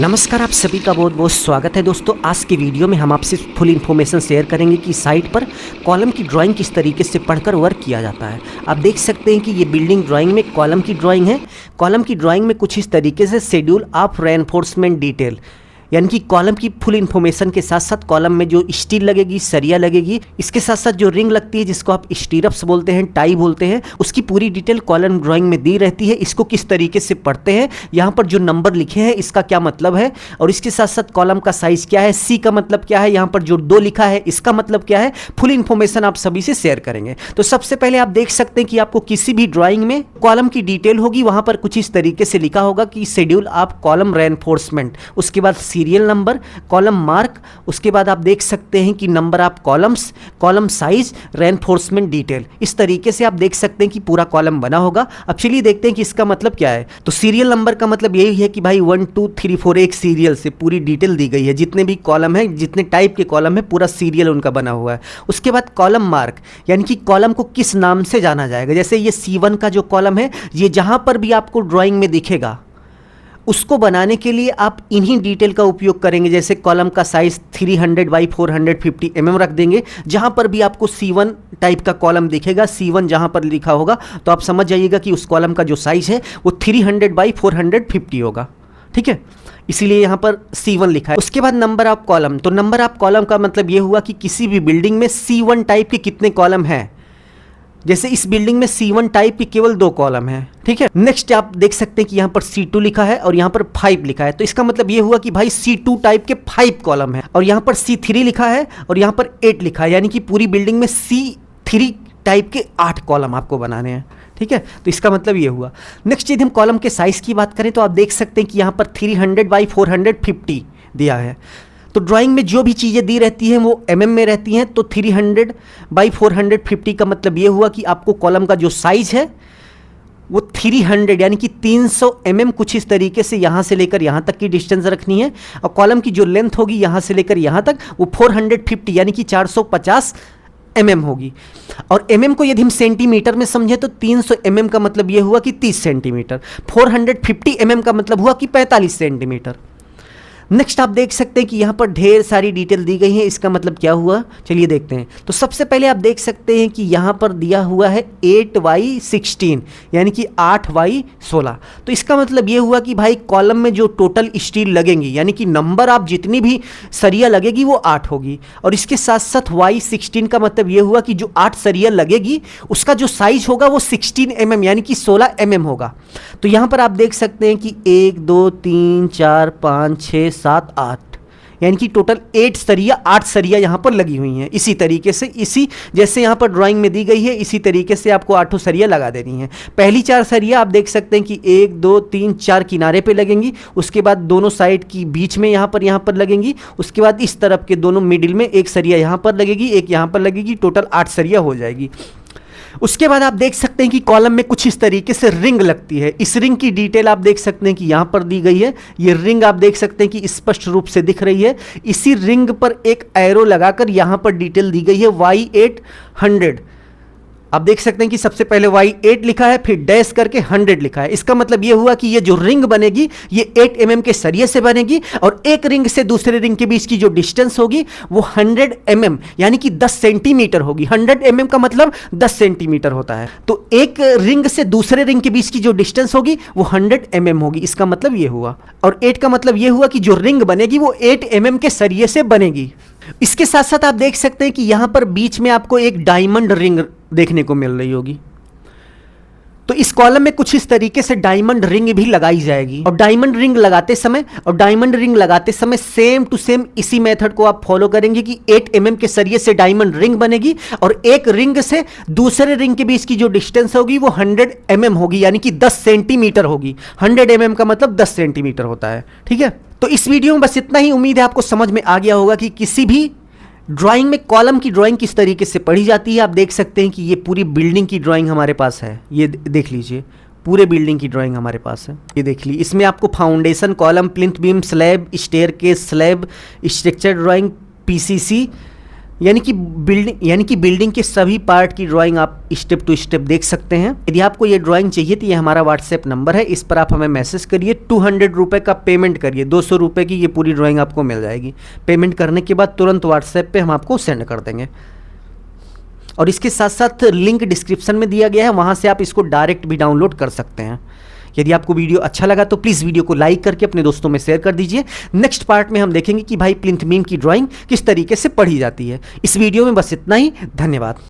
नमस्कार, आप सभी का बहुत बहुत स्वागत है दोस्तों। आज की वीडियो में हम आपसे फुल इन्फॉर्मेशन शेयर करेंगे कि साइट पर कॉलम की ड्राइंग किस तरीके से पढ़कर वर्क किया जाता है। आप देख सकते हैं कि ये बिल्डिंग ड्राइंग में कॉलम की ड्राइंग है। कॉलम की ड्राइंग में कुछ इस तरीके से शेड्यूल ऑफ रेनफोर्समेंट डिटेल, यानी कि कॉलम की फुल इन्फॉर्मेशन के साथ साथ कॉलम में जो स्टील लगेगी, सरिया लगेगी, इसके साथ साथ जो रिंग लगती है जिसको आप स्टीरप्स बोलते हैं, टाई बोलते हैं, उसकी पूरी डिटेल कॉलम ड्राइंग में दी रहती है। इसको किस तरीके से पढ़ते हैं, यहाँ पर जो नंबर लिखे हैं इसका क्या मतलब है, और इसके साथ साथ कॉलम का साइज क्या है, सी का मतलब क्या है, यहाँ पर जो 2 लिखा है इसका मतलब क्या है, फुल इन्फॉर्मेशन आप सभी से शेयर करेंगे। तो सबसे पहले आप देख सकते हैं कि आपको किसी भी ड्राइंग में कॉलम की डिटेल होगी, वहां पर कुछ इस तरीके से लिखा होगा कि शेड्यूल ऑफ कॉलम रेनफोर्समेंट, उसके बाद सीरियल नंबर, कॉलम मार्क, उसके बाद आप देख सकते हैं कि number of columns, column size, reinforcement detail. इस तरीके से आप देख सकते हैं कि पूरा कॉलम बना होगा। अब चलिए देखते हैं कि इसका मतलब क्या है। तो सीरियल नंबर का मतलब यही है कि भाई 1 2 3 4 एक सीरियल से पूरी डिटेल दी गई है। जितने भी कॉलम है, जितने टाइप के कॉलम है, पूरा सीरियल उनका बना हुआ है। उसके बाद कॉलम मार्क, यानी कि कॉलम को किस नाम से जाना जाएगा। जैसे ये C1 का जो कॉलम है, ये जहां पर भी आपको ड्राइंग में दिखेगा उसको बनाने के लिए आप इन्हीं डिटेल का उपयोग करेंगे। जैसे कॉलम का साइज 300 बाई 450 mm रख देंगे। जहां पर भी आपको C1 टाइप का कॉलम दिखेगा, C1 जहां पर लिखा होगा, तो आप समझ जाइएगा कि उस कॉलम का जो साइज है वो 300 बाई 450 होगा। ठीक है, इसीलिए यहाँ पर C1 लिखा है। उसके बाद नंबर ऑफ कॉलम, तो नंबर ऑफ कॉलम का मतलब ये हुआ कि किसी भी बिल्डिंग में C1 टाइप के कितने कॉलम हैं। जैसे इस बिल्डिंग में C1 टाइप के केवल 2 कॉलम हैं। ठीक है, नेक्स्ट आप देख सकते हैं कि यहाँ पर C2 लिखा है और यहाँ पर 5 लिखा है। तो इसका मतलब ये हुआ कि भाई C2 टाइप के 5 कॉलम है, और यहाँ पर C3 लिखा है और यहाँ पर 8 लिखा है, यानी कि पूरी बिल्डिंग में C3 टाइप के 8 कॉलम आपको बनाने हैं। ठीक है, तो इसका मतलब ये हुआ। नेक्स्ट यदि हम कॉलम के साइज की बात करें तो आप देख सकते हैं कि यहाँ पर 300 बाई 450 दिया है। तो ड्राइंग में जो भी चीज़ें दी रहती हैं वो mm में रहती हैं। तो 300 बाई 450 का मतलब ये हुआ कि आपको कॉलम का जो साइज है वो 300 यानी कि 300 mm कुछ इस तरीके से यहाँ से लेकर यहाँ तक की डिस्टेंस रखनी है, और कॉलम की जो लेंथ होगी यहाँ से लेकर यहाँ तक वो 450 यानी कि 450 mm होगी। और mm को यदि हम सेंटीमीटर में समझे तो 300 mm का मतलब ये हुआ कि 30 सेंटीमीटर, 450 mm का मतलब हुआ कि 45 सेंटीमीटर। नेक्स्ट आप देख सकते हैं कि यहाँ पर ढेर सारी डिटेल दी गई है। इसका मतलब क्या हुआ, चलिए देखते हैं। तो सबसे पहले आप देख सकते हैं कि यहाँ पर दिया हुआ है 8/16 यानी कि 8/16। तो इसका मतलब ये हुआ कि भाई कॉलम में जो टोटल स्टील लगेंगी, यानी कि नंबर ऑफ जितनी भी सरिया लगेगी वो 8 होगी, और इसके साथ साथ Y16 का मतलब ये हुआ कि जो 8 सरिया लगेगी उसका जो साइज होगा वो 16 mm यानी कि 16 mm होगा। तो यहाँ पर आप देख सकते हैं कि 1 2 3 4 5 6 7 8 यानी कि टोटल 8 सरिया यहाँ पर लगी हुई हैं। इसी तरीके से, इसी जैसे यहाँ पर ड्राइंग में दी गई है, इसी तरीके से आपको 8 सरिया लगा देनी है। पहली 4 सरिया आप देख सकते हैं कि 1 2 3 4 किनारे पे लगेंगी, उसके बाद दोनों साइड की बीच में यहाँ पर लगेंगी, उसके बाद इस तरफ के दोनों मिडिल में एक सरिया यहाँ पर लगेगी, एक यहाँ पर लगेगी, टोटल 8 सरिया हो जाएगी। उसके बाद आप देख सकते हैं कि कॉलम में कुछ इस तरीके से रिंग लगती है। इस रिंग की डिटेल आप देख सकते हैं कि यहाँ पर दी गई है। ये रिंग आप देख सकते हैं कि स्पष्ट रूप से दिख रही है। इसी रिंग पर एक एरो लगाकर यहाँ पर डिटेल दी गई है Y800। आप देख सकते हैं कि सबसे पहले Y8 लिखा है, फिर डैश करके 100 लिखा है। इसका मतलब ये हुआ कि ये जो रिंग बनेगी ये 8 mm के सरिये से बनेगी, और एक रिंग से दूसरे रिंग के बीच की जो डिस्टेंस होगी वो 100 mm यानी कि 10 सेंटीमीटर होगी। 100 mm का मतलब 10 सेंटीमीटर होता है। तो एक रिंग से दूसरे रिंग के बीच की जो डिस्टेंस होगी वो 100 mm होगी। इसका मतलब ये हुआ। और 8 का मतलब ये हुआ कि जो रिंग बनेगी वो 8 mm के सरिये से बनेगी। इसके साथ साथ आप देख सकते हैं कि यहां पर बीच में आपको एक डायमंड रिंग देखने को मिल रही होगी। तो इस कॉलम में कुछ इस तरीके से डायमंड रिंग भी लगाई जाएगी, और डायमंड रिंग लगाते समय सेम टू सेम इसी मेथड को आप फॉलो करेंगे कि 8 mm के सरिये से डायमंड रिंग बनेगी, और एक रिंग से दूसरे रिंग के बीच की जो डिस्टेंस होगी वो 100 mm होगी, यानी कि 10 सेंटीमीटर होगी। 100 mm का मतलब 10 सेंटीमीटर होता है। ठीक है, तो इस वीडियो में बस इतना ही। उम्मीद है आपको समझ में आ गया होगा कि किसी भी ड्राइंग में कॉलम की ड्राइंग किस तरीके से पढ़ी जाती है। आप देख सकते हैं कि ये पूरी बिल्डिंग की ड्राइंग हमारे पास है। ये देख लीजिए, पूरे बिल्डिंग की ड्राइंग हमारे पास है। ये देख लीजिए, इसमें आपको foundation, column, plinth beam, slab, staircase, slab, structure drawing, PCC, यानी कि बिल्डिंग के सभी पार्ट की ड्राइंग आप स्टेप टू स्टेप देख सकते हैं। यदि आपको ये ड्राइंग चाहिए तो ये हमारा व्हाट्सएप नंबर है, इस पर आप हमें मैसेज करिए, 200 रुपये का पेमेंट करिए, 200 रुपये की ये पूरी ड्राइंग आपको मिल जाएगी। पेमेंट करने के बाद तुरंत व्हाट्सएप पे हम आपको सेंड कर देंगे। और इसके साथ साथ लिंक डिस्क्रिप्शन में दिया गया है, वहाँ से आप इसको डायरेक्ट भी डाउनलोड कर सकते हैं। यदि आपको वीडियो अच्छा लगा तो प्लीज़ वीडियो को लाइक करके अपने दोस्तों में शेयर कर दीजिए। नेक्स्ट पार्ट में हम देखेंगे कि भाई प्लिंथ बीम की ड्राइंग किस तरीके से पढ़ी जाती है। इस वीडियो में बस इतना ही, धन्यवाद।